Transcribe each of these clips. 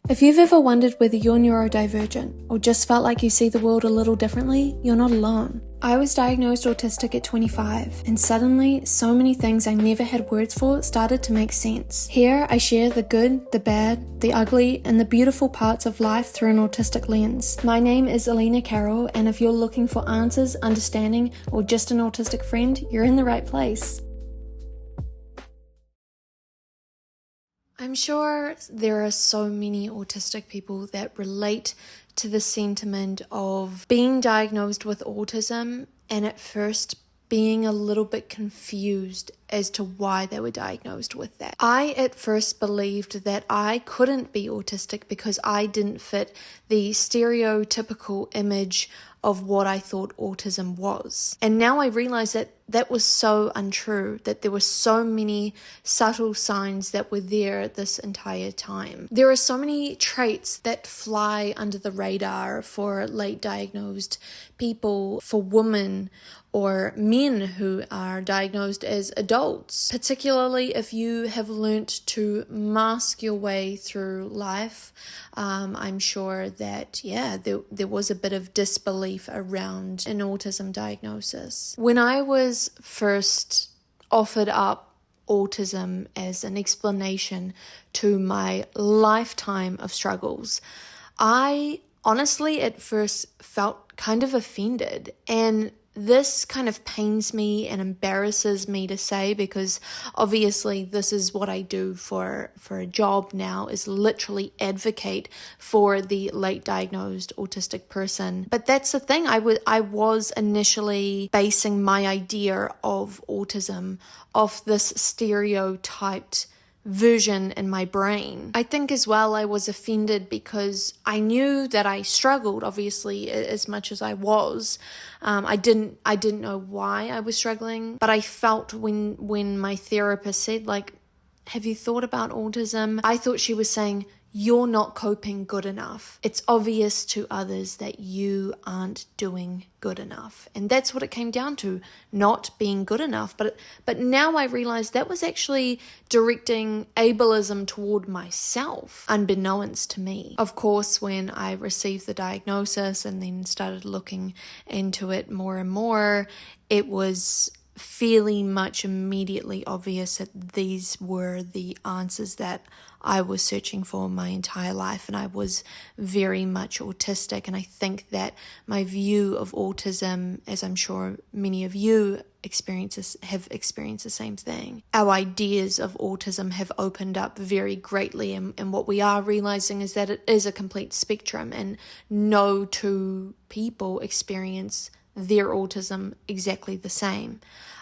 If you've ever wondered whether you're neurodivergent or just felt like you see the world a little differently, you're not alone. I was diagnosed autistic at 25, and suddenly, so many things I never had words for started to make sense. Here, I share the good, the bad, the ugly, and the beautiful parts of life through an autistic lens. My name is Elena Carroll, and if you're looking for answers, understanding, or just an autistic friend, you're in the right place. I'm sure there are so many autistic people that relate to the sentiment of being diagnosed with autism and at first being a little bit confused as to why they were diagnosed with that. I at first believed that I couldn't be autistic because I didn't fit the stereotypical image of what I thought autism was. And now I realize that that was so untrue, that there were so many subtle signs that were there this entire time. There are so many traits that fly under the radar for late diagnosed people, for women or men who are diagnosed as adults, particularly if you have learnt to mask your way through life. I'm sure that, there was a bit of disbelief around an autism diagnosis. When I was first offered up autism as an explanation to my lifetime of struggles, I honestly at first felt kind of offended, and this kind of pains me and embarrasses me to say, because obviously this is what I do for a job now, is literally advocate for the late diagnosed autistic person. But that's the thing, I was initially basing my idea of autism off this stereotyped version in my brain. I think as well I was offended because I knew that I struggled, obviously, as much as I was. I didn't know why I was struggling, but I felt when my therapist said, like, have you thought about autism? I thought she was saying, you're not coping good enough. It's obvious to others that you aren't doing good enough. And that's what it came down to, not being good enough. But now I realize that was actually directing ableism toward myself, unbeknownst to me. Of course, when I received the diagnosis and then started looking into it more and more, it was fairly much immediately obvious that these were the answers that I was searching for my entire life, and I was very much autistic. And I think that my view of autism, as I'm sure many of you have experienced the same thing, our ideas of autism have opened up very greatly, and what we are realizing is that it is a complete spectrum, and no two people experience their autism exactly the same.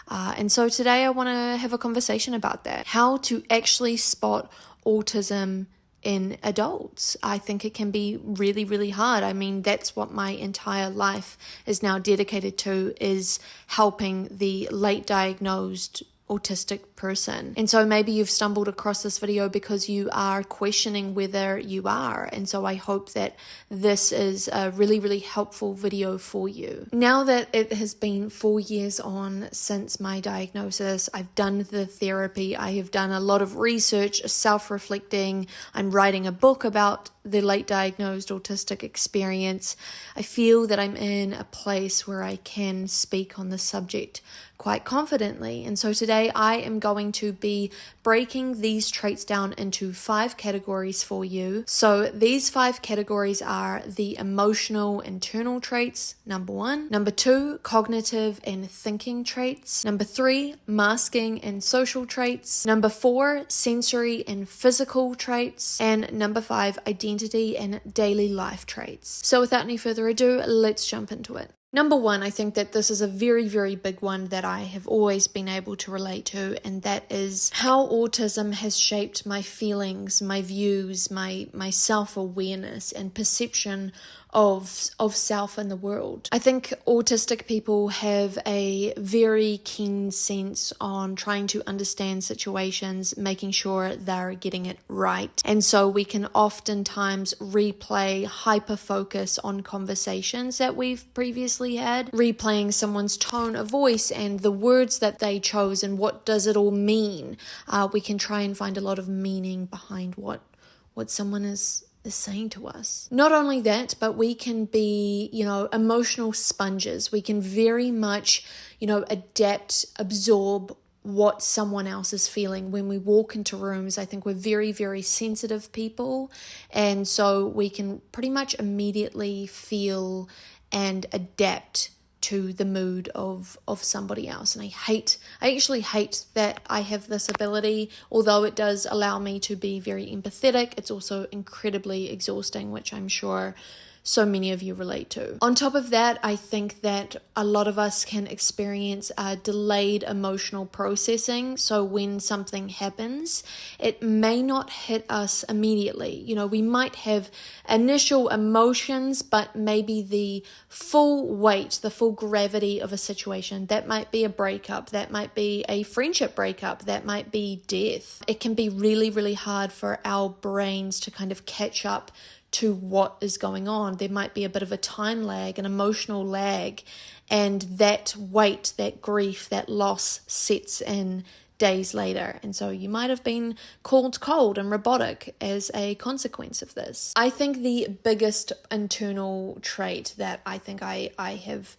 And so today I want to have a conversation about that. How to actually spot autism in adults. I think it can be really, really hard. I mean, that's what my entire life is now dedicated to, is helping the late diagnosed autistic person. And so maybe you've stumbled across this video because you are questioning whether you are. And so I hope that this is a really, really helpful video for you. Now that it has been 4 years on since my diagnosis, I've done the therapy, I have done a lot of research, self-reflecting, I'm writing a book about the late diagnosed autistic experience. I feel that I'm in a place where I can speak on the subject quite confidently. And so today I am going to be breaking these traits down into 5 categories for you. So these 5 categories are the emotional internal traits, number 1. Number 2, cognitive and thinking traits. Number 3, masking and social traits. Number 4, sensory and physical traits. And number 5, identity and daily life traits. So without any further ado, let's jump into it. Number 1, I think that this is a very, very big one that I have always been able to relate to, and that is how autism has shaped my feelings, my views, my self-awareness and perception of self in the world. I think autistic people have a very keen sense on trying to understand situations, making sure they're getting it right. And so we can oftentimes replay, hyper-focus on conversations that we've previously had, replaying someone's tone of voice and the words that they chose and what does it all mean. We can try and find a lot of meaning behind what someone is is saying to us. Not only that, but we can be, emotional sponges. We can very much, adapt, absorb what someone else is feeling. When we walk into rooms, I think we're very, very sensitive people. And so we can pretty much immediately feel and adapt to the mood of somebody else. And I actually hate that I have this ability. Although it does allow me to be very empathetic, it's also incredibly exhausting, which I'm sure so many of you relate to. On top of that, I think that a lot of us can experience delayed emotional processing. So when something happens, it may not hit us immediately. We might have initial emotions, but maybe the full weight, the full gravity of a situation, that might be a breakup, that might be a friendship breakup, that might be death. It can be really, really hard for our brains to kind of catch up to what is going on. There might be a bit of a time lag, an emotional lag, and that weight, that grief, that loss sets in days later. And so you might have been called cold and robotic as a consequence of this. I think the biggest internal trait that I think I have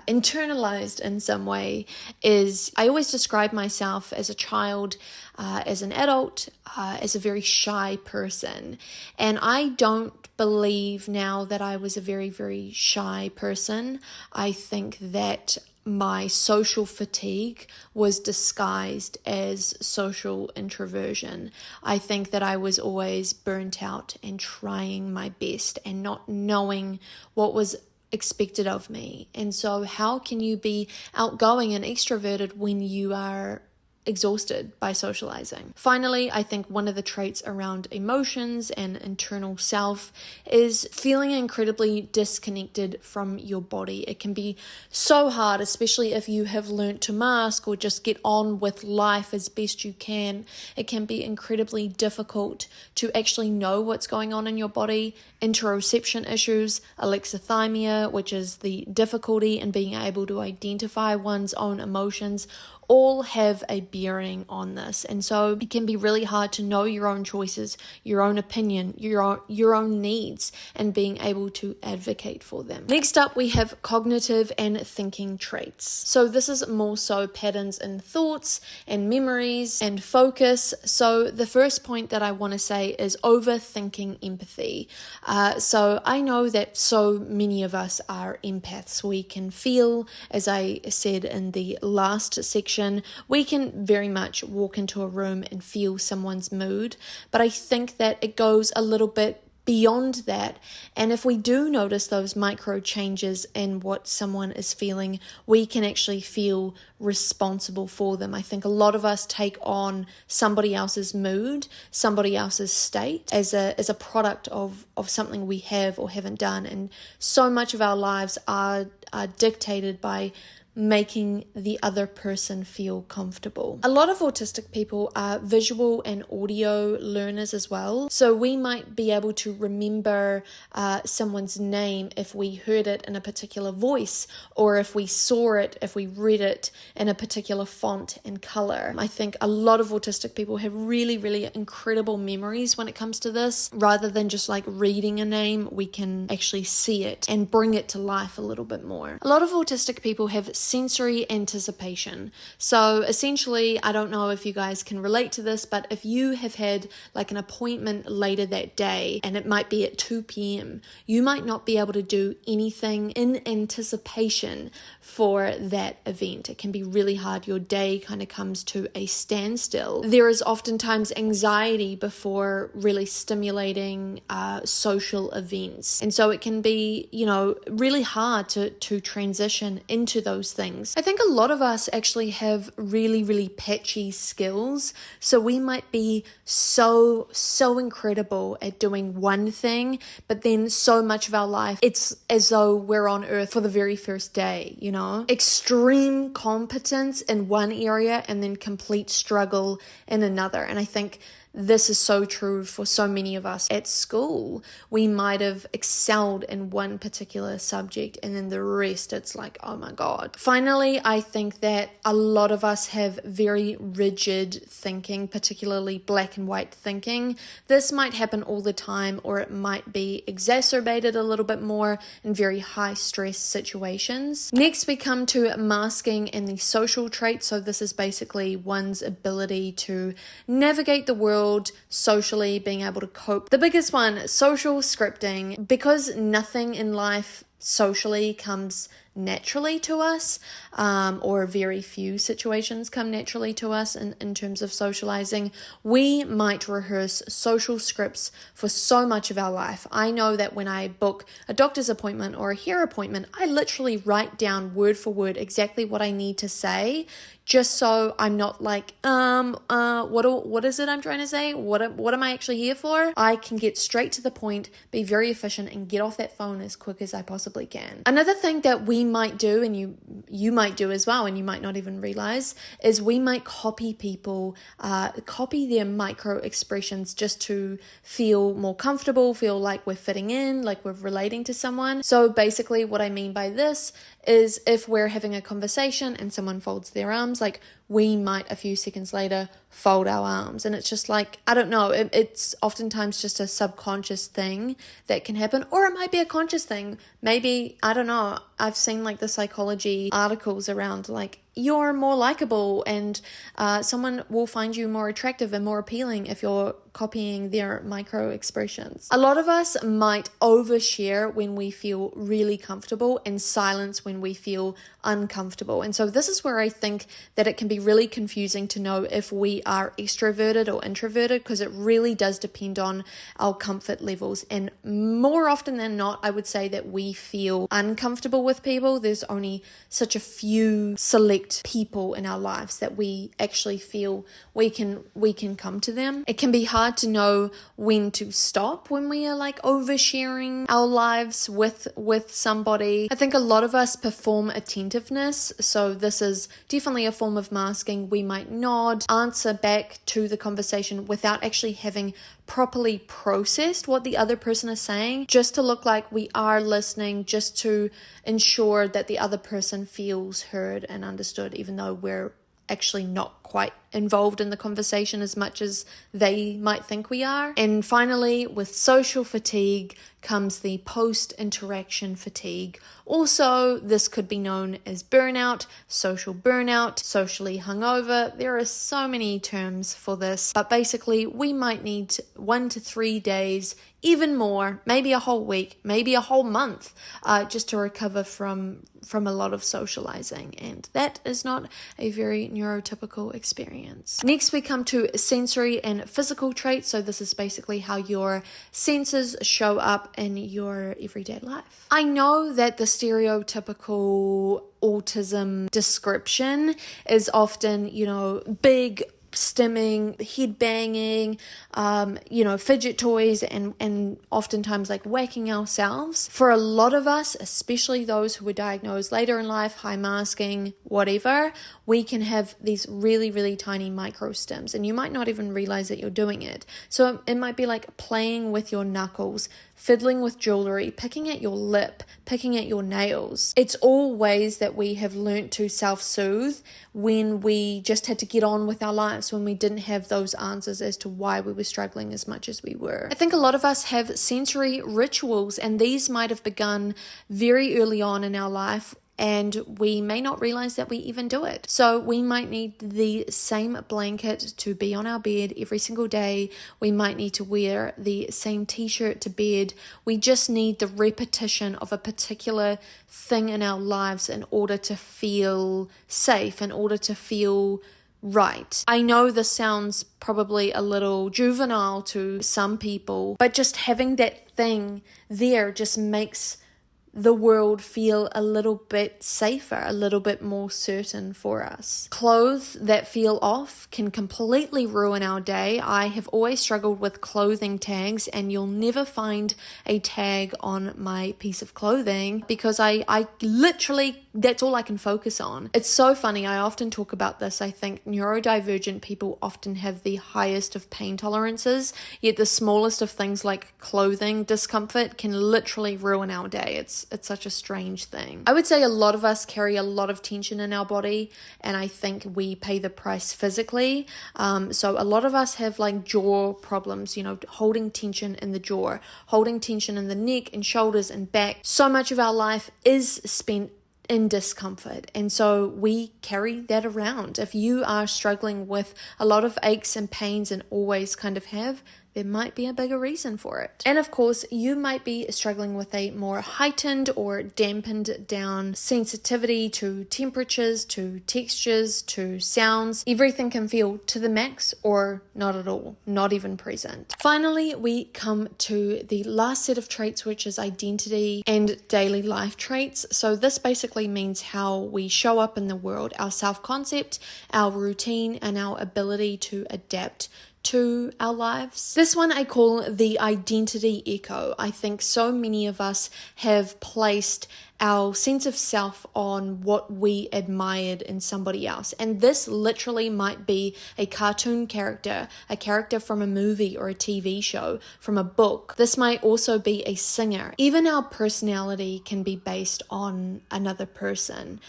internalized in some way is I always describe myself as a child, as an adult, as a very shy person. And I don't believe now that I was a very, very shy person. I think that my social fatigue was disguised as social introversion. I think that I was always burnt out and trying my best and not knowing what was expected of me. And so how can you be outgoing and extroverted when you are exhausted by socializing? Finally, I think one of the traits around emotions and internal self is feeling incredibly disconnected from your body. It can be so hard, especially if you have learned to mask or just get on with life as best you can. It can be incredibly difficult to actually know what's going on in your body. Interoception issues, alexithymia, which is the difficulty in being able to identify one's own emotions, all have a bearing on this. And so it can be really hard to know your own choices, your own opinion, your own needs, and being able to advocate for them. Next up, we have cognitive and thinking traits. So this is more so patterns in thoughts and memories and focus. So the first point that I want to say is overthinking empathy. So I know that so many of us are empaths. We can feel, as I said in the last section, we can very much walk into a room and feel someone's mood, but I think that it goes a little bit beyond that. And if we do notice those micro changes in what someone is feeling, we can actually feel responsible for them. I think a lot of us take on somebody else's mood, somebody else's state as a product of something we have or haven't done. And so much of our lives are dictated by making the other person feel comfortable. A lot of autistic people are visual and audio learners as well. So we might be able to remember someone's name if we heard it in a particular voice, or if we saw it, if we read it in a particular font and color. I think a lot of autistic people have really, really incredible memories when it comes to this. Rather than just like reading a name, we can actually see it and bring it to life a little bit more. A lot of autistic people have sensory anticipation. So essentially, I don't know if you guys can relate to this, but if you have had like an appointment later that day and it might be at 2 p.m., you might not be able to do anything in anticipation for that event. It can be really hard. Your day kind of comes to a standstill. There is oftentimes anxiety before really stimulating social events. And so it can be, really hard to transition into those things. I think a lot of us actually have really, really patchy skills. So we might be so incredible at doing one thing, but then so much of our life, it's as though we're on earth for the very first day, Extreme competence in one area and then complete struggle in another. And I think this is so true for so many of us. At school, we might have excelled in one particular subject, and then the rest, it's like, oh my God. Finally, I think that a lot of us have very rigid thinking, particularly black and white thinking. This might happen all the time, or it might be exacerbated a little bit more in very high stress situations. Next, we come to masking and the social traits. So this is basically one's ability to navigate the world socially, being able to cope. The biggest one, social scripting. Because nothing in life socially comes naturally to us, or very few situations come naturally to us in terms of socializing, we might rehearse social scripts for so much of our life. I know that when I book a doctor's appointment or a hair appointment, I literally write down word for word exactly what I need to say, just so I'm not like, what is it I'm trying to say? What am I actually here for? I can get straight to the point, be very efficient, and get off that phone as quick as I possibly can. Another thing that we might do, and you might do as well, and you might not even realize, is we might copy people, copy their micro expressions just to feel more comfortable, feel like we're fitting in, like we're relating to someone. So basically what I mean by this is if we're having a conversation and someone folds their arms, like we might a few seconds later fold our arms. And it's just like, I don't know, it's oftentimes just a subconscious thing that can happen, or it might be a conscious thing. Maybe, I don't know, I've seen like the psychology articles around like you're more likable and someone will find you more attractive and more appealing if you're copying their micro expressions. A lot of us might overshare when we feel really comfortable and silence when we feel uncomfortable. And so this is where I think that it can be really confusing to know if we are extroverted or introverted, because it really does depend on our comfort levels. And more often than not, I would say that we feel uncomfortable with people. There's only such a few select people in our lives that we actually feel we can come to them. It can be hard to know when to stop when we are like oversharing our lives with somebody. I think a lot of us perform attentiveness, so this is definitely a form of masking. We might nod, answer back to the conversation without actually having properly processed what the other person is saying, just to look like we are listening, just to ensure that the other person feels heard and understood, even though we're actually not quite involved in the conversation as much as they might think we are. And finally, with social fatigue comes the post-interaction fatigue. Also, this could be known as burnout, social burnout, socially hungover. There are so many terms for this, but basically we might need 1 to 3 days, even more, maybe a whole week, maybe a whole month, just to recover from a lot of socializing. And that is not a very neurotypical experience. Next, we come to sensory and physical traits. So this is basically how your senses show up in your everyday life. I know that the stereotypical autism description is often, big, stimming, head banging, fidget toys, and oftentimes like whacking ourselves. For a lot of us, especially those who were diagnosed later in life, high masking, whatever, we can have these really, really tiny micro stims, and you might not even realize that you're doing it. So it might be like playing with your knuckles, fiddling with jewelry, picking at your lip, picking at your nails. It's all ways that we have learnt to self-soothe when we just had to get on with our lives, when we didn't have those answers as to why we were struggling as much as we were. I think a lot of us have sensory rituals, and these might have begun very early on in our life, and we may not realize that we even do it. So we might need the same blanket to be on our bed every single day. We might need to wear the same t-shirt to bed. We just need the repetition of a particular thing in our lives in order to feel safe, in order to feel right. I know this sounds probably a little juvenile to some people, but just having that thing there just makes the world feel a little bit safer, a little bit more certain for us. Clothes that feel off can completely ruin our day. I have always struggled with clothing tags, and you'll never find a tag on my piece of clothing because I literally, that's all I can focus on. It's so funny. I often talk about this. I think neurodivergent people often have the highest of pain tolerances, yet the smallest of things like clothing discomfort can literally ruin our day. It's such a strange thing. I would say a lot of us carry a lot of tension in our body, and I think we pay the price physically. So a lot of us have like jaw problems, holding tension in the jaw, holding tension in the neck and shoulders and back. So much of our life is spent in discomfort, and so we carry that around. If you are struggling with a lot of aches and pains and always kind of have, there might be a bigger reason for it. And of course, you might be struggling with a more heightened or dampened down sensitivity to temperatures, to textures, to sounds. Everything can feel to the max or not at all, not even present. Finally, we come to the last set of traits, which is identity and daily life traits. So this basically means how we show up in the world, our self-concept, our routine, and our ability to adapt to our lives. This one I call the identity echo. I think so many of us have placed our sense of self on what we admired in somebody else. And this literally might be a cartoon character, a character from a movie or a TV show, from a book. This might also be a singer. Even our personality can be based on another person,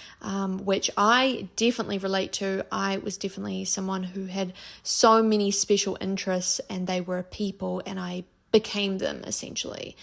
which I definitely relate to. I was definitely someone who had so many special interests, and they were people, and I became them essentially.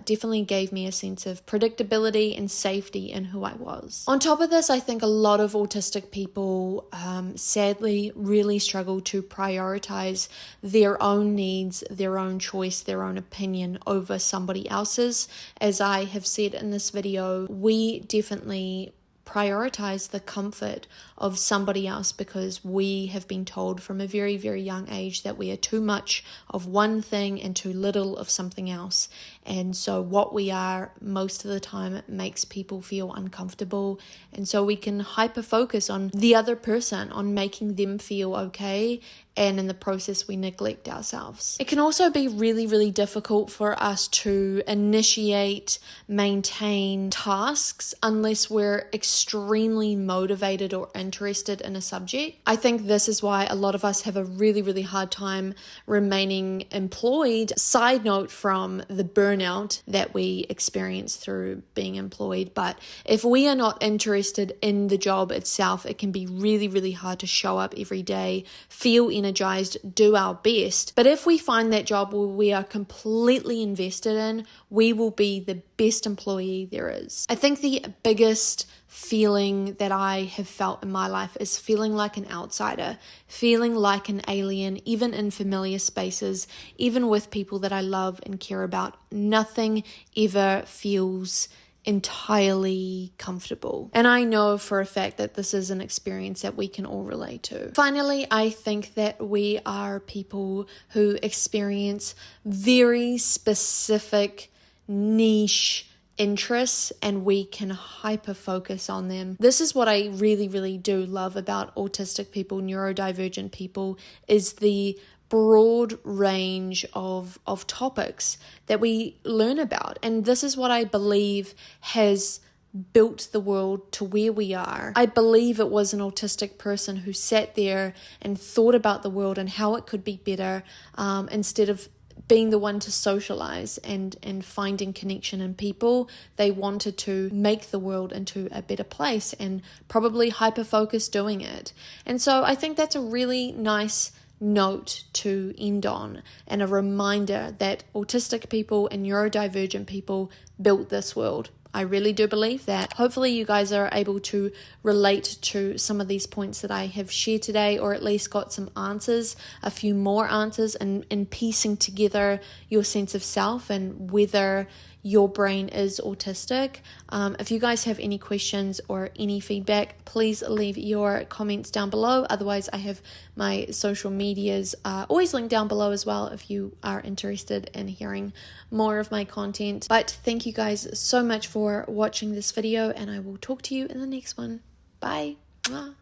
Definitely gave me a sense of predictability and safety in who I was. On top of this, I think a lot of autistic people sadly really struggle to prioritize their own needs, their own choice, their own opinion over somebody else's. As I have said in this video, we definitely prioritize the comfort of somebody else because we have been told from a very, very young age that we are too much of one thing and too little of something else. And so what we are most of the time makes people feel uncomfortable. And so we can hyper focus on the other person, on making them feel okay. And in the process, we neglect ourselves. It can also be really, really difficult for us to initiate, maintain tasks unless we're extremely motivated or interested in a subject. I think this is why a lot of us have a really, really hard time remaining employed. Side note from the burnout that we experience through being employed. But if we are not interested in the job itself, it can be really, really hard to show up every day, feel energized, do our best. But if we find that job where we are completely invested in, we will be the best employee there is. I think the biggest feeling that I have felt in my life is feeling like an outsider, feeling like an alien, even in familiar spaces, even with people that I love and care about. Nothing ever feels entirely comfortable. And I know for a fact that this is an experience that we can all relate to. Finally, I think that we are people who experience very specific niche interests, and we can hyper focus on them. This is what I really, really do love about autistic people, neurodivergent people, is the broad range of topics that we learn about. And this is what I believe has built the world to where we are. I believe it was an autistic person who sat there and thought about the world and how it could be better, instead of being the one to socialize and finding connection in people. They wanted to make the world into a better place and probably hyper-focus doing it. And so I think that's a really nice note to end on, and a reminder that autistic people and neurodivergent people built this world. I really do believe that. Hopefully you guys are able to relate to some of these points that I have shared today, or at least got some answers, a few more answers, and piecing together your sense of self and whether your brain is autistic. If you guys have any questions or any feedback, please leave your comments down below. Otherwise, I have my social medias always linked down below as well if you are interested in hearing more of my content. But thank you guys so much for for watching this video, and I will talk to you in the next one. Bye. Mwah.